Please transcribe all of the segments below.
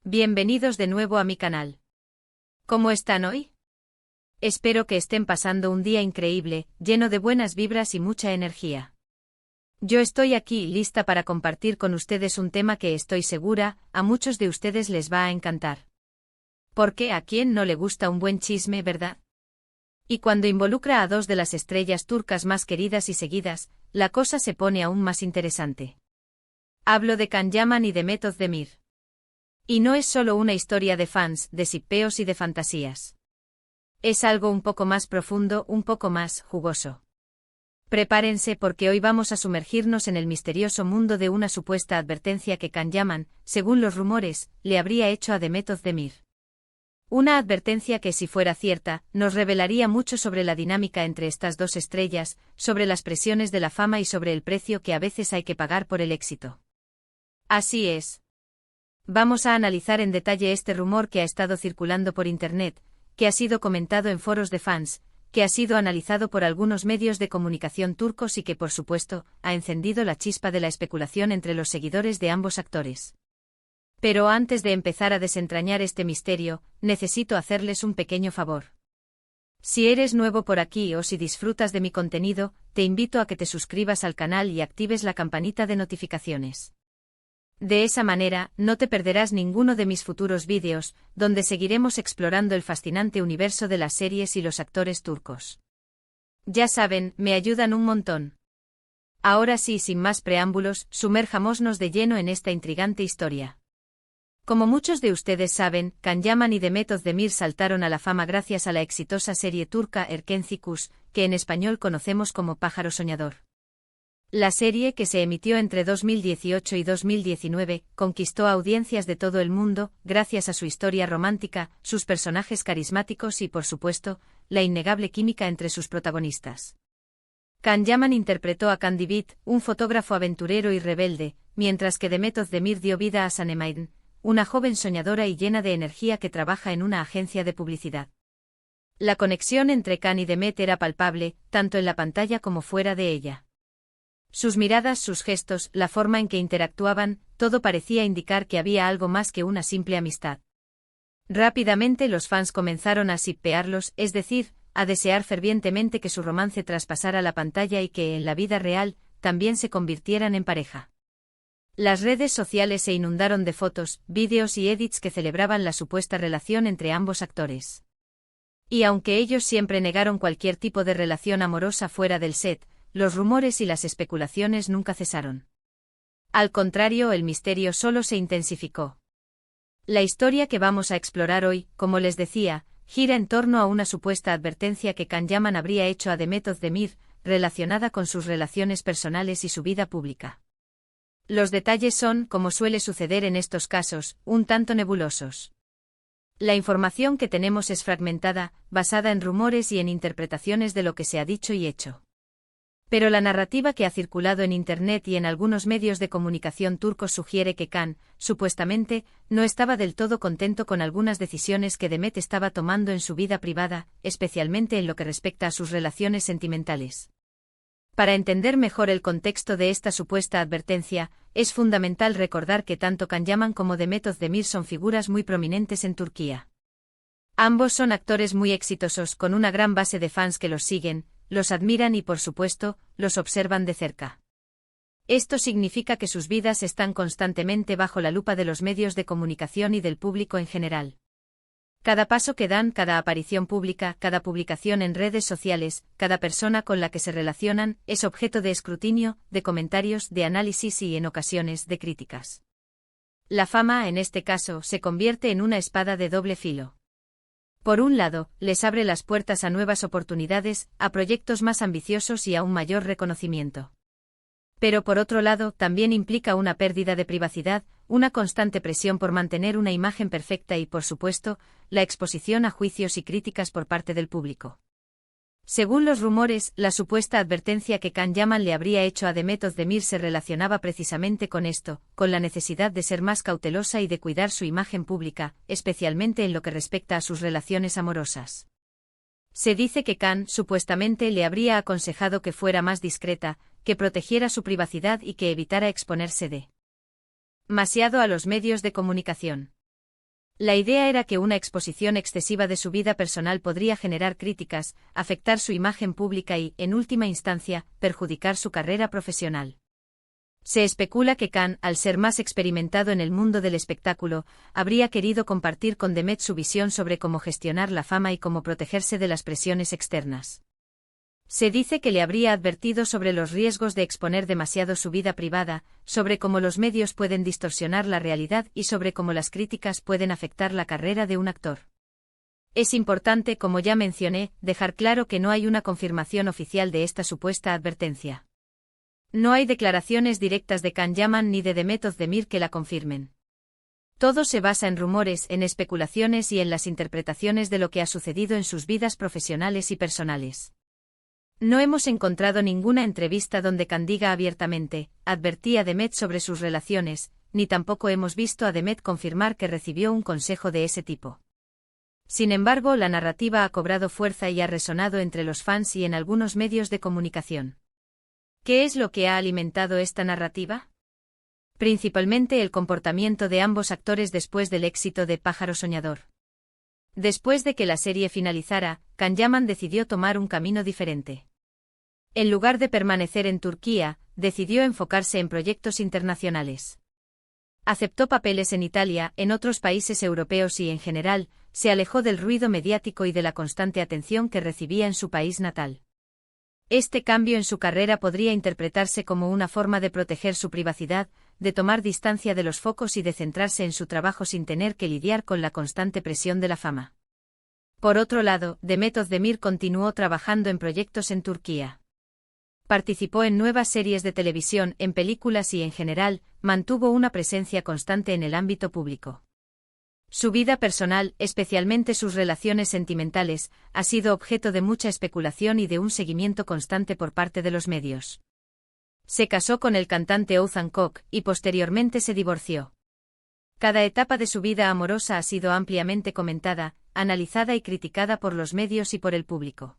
Bienvenidos de nuevo a mi canal. ¿Cómo están hoy? Espero que estén pasando un día increíble, lleno de buenas vibras y mucha energía. Yo estoy aquí lista para compartir con ustedes un tema que estoy segura, a muchos de ustedes les va a encantar. Porque ¿a quién no le gusta un buen chisme, verdad? Y cuando involucra a dos de las estrellas turcas más queridas y seguidas, la cosa se pone aún más interesante. Hablo de Can Yaman y Demet Özdemir. Y no es solo una historia de fans, de shippeos y de fantasías. Es algo un poco más profundo, un poco más jugoso. Prepárense porque hoy vamos a sumergirnos en el misterioso mundo de una supuesta advertencia que Can Yaman, según los rumores, le habría hecho a Demet Özdemir. Una advertencia que, si fuera cierta, nos revelaría mucho sobre la dinámica entre estas dos estrellas, sobre las presiones de la fama y sobre el precio que a veces hay que pagar por el éxito. Así es. Vamos a analizar en detalle este rumor que ha estado circulando por Internet, que ha sido comentado en foros de fans, que ha sido analizado por algunos medios de comunicación turcos y que, por supuesto, ha encendido la chispa de la especulación entre los seguidores de ambos actores. Pero antes de empezar a desentrañar este misterio, necesito hacerles un pequeño favor. Si eres nuevo por aquí o si disfrutas de mi contenido, te invito a que te suscribas al canal y actives la campanita de notificaciones. De esa manera, no te perderás ninguno de mis futuros vídeos, donde seguiremos explorando el fascinante universo de las series y los actores turcos. Ya saben, me ayudan un montón. Ahora sí, sin más preámbulos, sumerjámonos de lleno en esta intrigante historia. Como muchos de ustedes saben, Can Yaman y Demet Özdemir saltaron a la fama gracias a la exitosa serie turca Erkenci Kuş, que en español conocemos como Pájaro Soñador. La serie, que se emitió entre 2018 y 2019, conquistó audiencias de todo el mundo, gracias a su historia romántica, sus personajes carismáticos y, por supuesto, la innegable química entre sus protagonistas. Can Yaman interpretó a Can Divit, un fotógrafo aventurero y rebelde, mientras que Demet Özdemir dio vida a Sanem, una joven soñadora y llena de energía que trabaja en una agencia de publicidad. La conexión entre Can y Demet era palpable, tanto en la pantalla como fuera de ella. Sus miradas, sus gestos, la forma en que interactuaban, todo parecía indicar que había algo más que una simple amistad. Rápidamente los fans comenzaron a shippearlos, es decir, a desear fervientemente que su romance traspasara la pantalla y que, en la vida real, también se convirtieran en pareja. Las redes sociales se inundaron de fotos, vídeos y edits que celebraban la supuesta relación entre ambos actores. Y aunque ellos siempre negaron cualquier tipo de relación amorosa fuera del set, los rumores y las especulaciones nunca cesaron. Al contrario, el misterio solo se intensificó. La historia que vamos a explorar hoy, como les decía, gira en torno a una supuesta advertencia que Can Yaman habría hecho a Demet Özdemir, relacionada con sus relaciones personales y su vida pública. Los detalles son, como suele suceder en estos casos, un tanto nebulosos. La información que tenemos es fragmentada, basada en rumores y en interpretaciones de lo que se ha dicho y hecho. Pero la narrativa que ha circulado en Internet y en algunos medios de comunicación turcos sugiere que Can, supuestamente, no estaba del todo contento con algunas decisiones que Demet estaba tomando en su vida privada, especialmente en lo que respecta a sus relaciones sentimentales. Para entender mejor el contexto de esta supuesta advertencia, es fundamental recordar que tanto Can Yaman como Demet Özdemir son figuras muy prominentes en Turquía. Ambos son actores muy exitosos con una gran base de fans que los siguen, los admiran y, por supuesto, los observan de cerca. Esto significa que sus vidas están constantemente bajo la lupa de los medios de comunicación y del público en general. Cada paso que dan, cada aparición pública, cada publicación en redes sociales, cada persona con la que se relacionan, es objeto de escrutinio, de comentarios, de análisis y, en ocasiones, de críticas. La fama, en este caso, se convierte en una espada de doble filo. Por un lado, les abre las puertas a nuevas oportunidades, a proyectos más ambiciosos y a un mayor reconocimiento. Pero por otro lado, también implica una pérdida de privacidad, una constante presión por mantener una imagen perfecta y, por supuesto, la exposición a juicios y críticas por parte del público. Según los rumores, la supuesta advertencia que Can Yaman le habría hecho a Demet Özdemir se relacionaba precisamente con esto, con la necesidad de ser más cautelosa y de cuidar su imagen pública, especialmente en lo que respecta a sus relaciones amorosas. Se dice que Can, supuestamente, le habría aconsejado que fuera más discreta, que protegiera su privacidad y que evitara exponerse demasiado a los medios de comunicación. La idea era que una exposición excesiva de su vida personal podría generar críticas, afectar su imagen pública y, en última instancia, perjudicar su carrera profesional. Se especula que Khan, al ser más experimentado en el mundo del espectáculo, habría querido compartir con Demet su visión sobre cómo gestionar la fama y cómo protegerse de las presiones externas. Se dice que le habría advertido sobre los riesgos de exponer demasiado su vida privada, sobre cómo los medios pueden distorsionar la realidad y sobre cómo las críticas pueden afectar la carrera de un actor. Es importante, como ya mencioné, dejar claro que no hay una confirmación oficial de esta supuesta advertencia. No hay declaraciones directas de Can Yaman ni de Demet Özdemir que la confirmen. Todo se basa en rumores, en especulaciones y en las interpretaciones de lo que ha sucedido en sus vidas profesionales y personales. No hemos encontrado ninguna entrevista donde Can diga abiertamente, advertí a Demet sobre sus relaciones, ni tampoco hemos visto a Demet confirmar que recibió un consejo de ese tipo. Sin embargo, la narrativa ha cobrado fuerza y ha resonado entre los fans y en algunos medios de comunicación. ¿Qué es lo que ha alimentado esta narrativa? Principalmente el comportamiento de ambos actores después del éxito de Pájaro Soñador. Después de que la serie finalizara, Can Yaman decidió tomar un camino diferente. En lugar de permanecer en Turquía, decidió enfocarse en proyectos internacionales. Aceptó papeles en Italia, en otros países europeos y, en general, se alejó del ruido mediático y de la constante atención que recibía en su país natal. Este cambio en su carrera podría interpretarse como una forma de proteger su privacidad, de tomar distancia de los focos y de centrarse en su trabajo sin tener que lidiar con la constante presión de la fama. Por otro lado, Demet Özdemir continuó trabajando en proyectos en Turquía. Participó en nuevas series de televisión, en películas y en general, mantuvo una presencia constante en el ámbito público. Su vida personal, especialmente sus relaciones sentimentales, ha sido objeto de mucha especulación y de un seguimiento constante por parte de los medios. Se casó con el cantante Oğuzhan Koç y posteriormente se divorció. Cada etapa de su vida amorosa ha sido ampliamente comentada, analizada y criticada por los medios y por el público.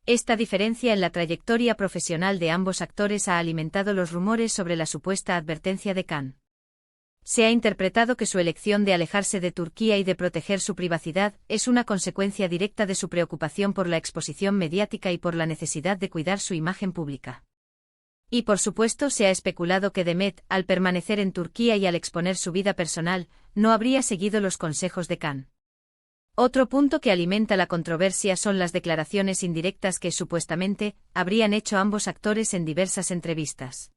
Esta diferencia en la trayectoria profesional de ambos actores ha alimentado los rumores sobre la supuesta advertencia de Can. Se ha interpretado que su elección de alejarse de Turquía y de proteger su privacidad es una consecuencia directa de su preocupación por la exposición mediática y por la necesidad de cuidar su imagen pública. Y por supuesto se ha especulado que Demet, al permanecer en Turquía y al exponer su vida personal, no habría seguido los consejos de Can. Otro punto que alimenta la controversia son las declaraciones indirectas que, supuestamente, habrían hecho ambos actores en diversas entrevistas.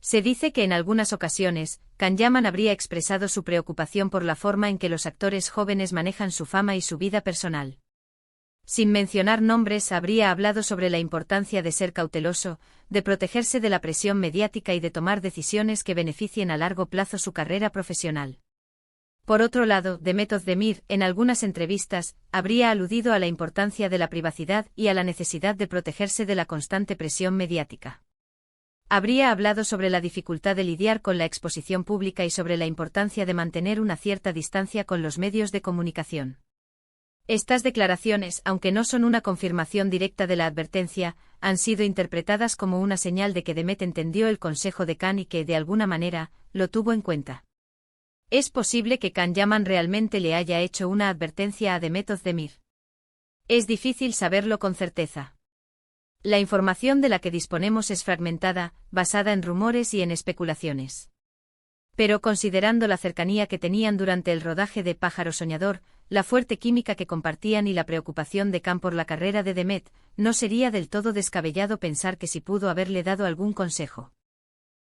Se dice que en algunas ocasiones, Can Yaman habría expresado su preocupación por la forma en que los actores jóvenes manejan su fama y su vida personal. Sin mencionar nombres, habría hablado sobre la importancia de ser cauteloso, de protegerse de la presión mediática y de tomar decisiones que beneficien a largo plazo su carrera profesional. Por otro lado, Demet Özdemir, en algunas entrevistas, habría aludido a la importancia de la privacidad y a la necesidad de protegerse de la constante presión mediática. Habría hablado sobre la dificultad de lidiar con la exposición pública y sobre la importancia de mantener una cierta distancia con los medios de comunicación. Estas declaraciones, aunque no son una confirmación directa de la advertencia, han sido interpretadas como una señal de que Demet entendió el consejo de Can y que, de alguna manera, lo tuvo en cuenta. Es posible que Can Yaman realmente le haya hecho una advertencia a Demet Özdemir. Es difícil saberlo con certeza. La información de la que disponemos es fragmentada, basada en rumores y en especulaciones. Pero considerando la cercanía que tenían durante el rodaje de Pájaro Soñador, la fuerte química que compartían y la preocupación de Can por la carrera de Demet, no sería del todo descabellado pensar que sí pudo haberle dado algún consejo.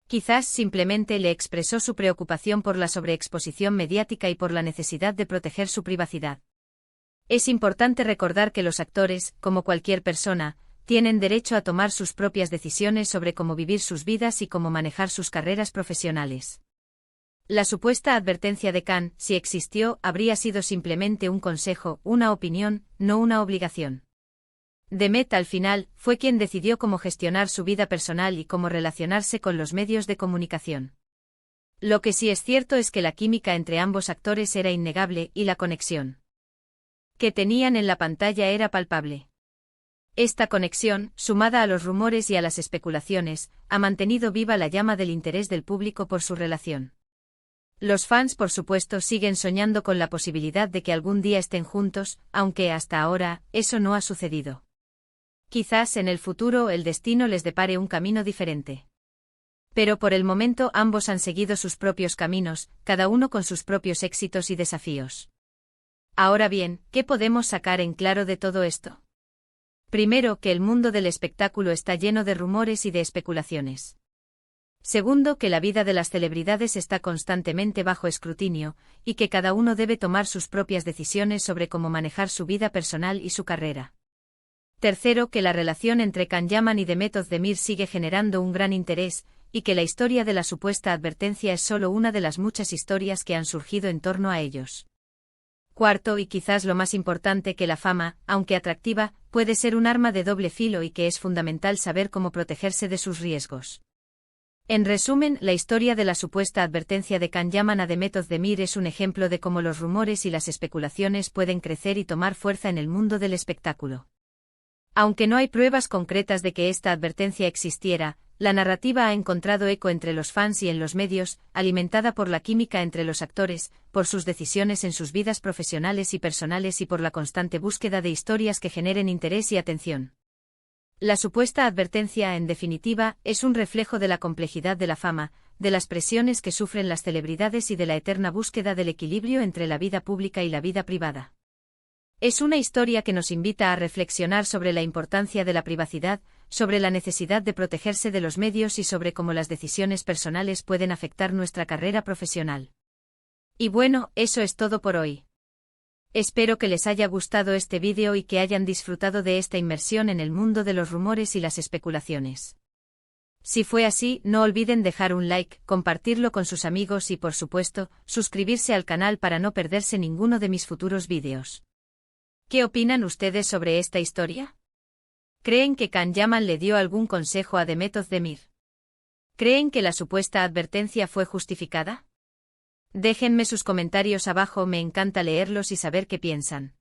Quizás simplemente le expresó su preocupación por la sobreexposición mediática y por la necesidad de proteger su privacidad. Es importante recordar que los actores, como cualquier persona, tienen derecho a tomar sus propias decisiones sobre cómo vivir sus vidas y cómo manejar sus carreras profesionales. La supuesta advertencia de Can, si existió, habría sido simplemente un consejo, una opinión, no una obligación. Demet, al final, fue quien decidió cómo gestionar su vida personal y cómo relacionarse con los medios de comunicación. Lo que sí es cierto es que la química entre ambos actores era innegable y la conexión que tenían en la pantalla era palpable. Esta conexión, sumada a los rumores y a las especulaciones, ha mantenido viva la llama del interés del público por su relación. Los fans, por supuesto, siguen soñando con la posibilidad de que algún día estén juntos, aunque hasta ahora, eso no ha sucedido. Quizás en el futuro el destino les depare un camino diferente. Pero por el momento ambos han seguido sus propios caminos, cada uno con sus propios éxitos y desafíos. Ahora bien, ¿qué podemos sacar en claro de todo esto? Primero, que el mundo del espectáculo está lleno de rumores y de especulaciones. Segundo, que la vida de las celebridades está constantemente bajo escrutinio, y que cada uno debe tomar sus propias decisiones sobre cómo manejar su vida personal y su carrera. Tercero, que la relación entre Can Yaman y Demet Özdemir sigue generando un gran interés, y que la historia de la supuesta advertencia es solo una de las muchas historias que han surgido en torno a ellos. Cuarto, y quizás lo más importante, que la fama, aunque atractiva, puede ser un arma de doble filo y que es fundamental saber cómo protegerse de sus riesgos. En resumen, la historia de la supuesta advertencia de Can Yaman a Demet Özdemir es un ejemplo de cómo los rumores y las especulaciones pueden crecer y tomar fuerza en el mundo del espectáculo. Aunque no hay pruebas concretas de que esta advertencia existiera, la narrativa ha encontrado eco entre los fans y en los medios, alimentada por la química entre los actores, por sus decisiones en sus vidas profesionales y personales y por la constante búsqueda de historias que generen interés y atención. La supuesta advertencia, en definitiva, es un reflejo de la complejidad de la fama, de las presiones que sufren las celebridades y de la eterna búsqueda del equilibrio entre la vida pública y la vida privada. Es una historia que nos invita a reflexionar sobre la importancia de la privacidad, sobre la necesidad de protegerse de los medios y sobre cómo las decisiones personales pueden afectar nuestra carrera profesional. Y bueno, eso es todo por hoy. Espero que les haya gustado este vídeo y que hayan disfrutado de esta inmersión en el mundo de los rumores y las especulaciones. Si fue así, no olviden dejar un like, compartirlo con sus amigos y, por supuesto, suscribirse al canal para no perderse ninguno de mis futuros vídeos. ¿Qué opinan ustedes sobre esta historia? ¿Creen que Can Yaman le dio algún consejo a Demet Özdemir? ¿Creen que la supuesta advertencia fue justificada? Déjenme sus comentarios abajo, me encanta leerlos y saber qué piensan.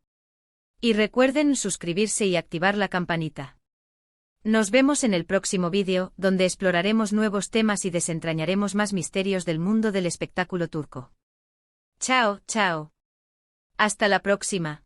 Y recuerden suscribirse y activar la campanita. Nos vemos en el próximo vídeo, donde exploraremos nuevos temas y desentrañaremos más misterios del mundo del espectáculo turco. Chao, chao. Hasta la próxima.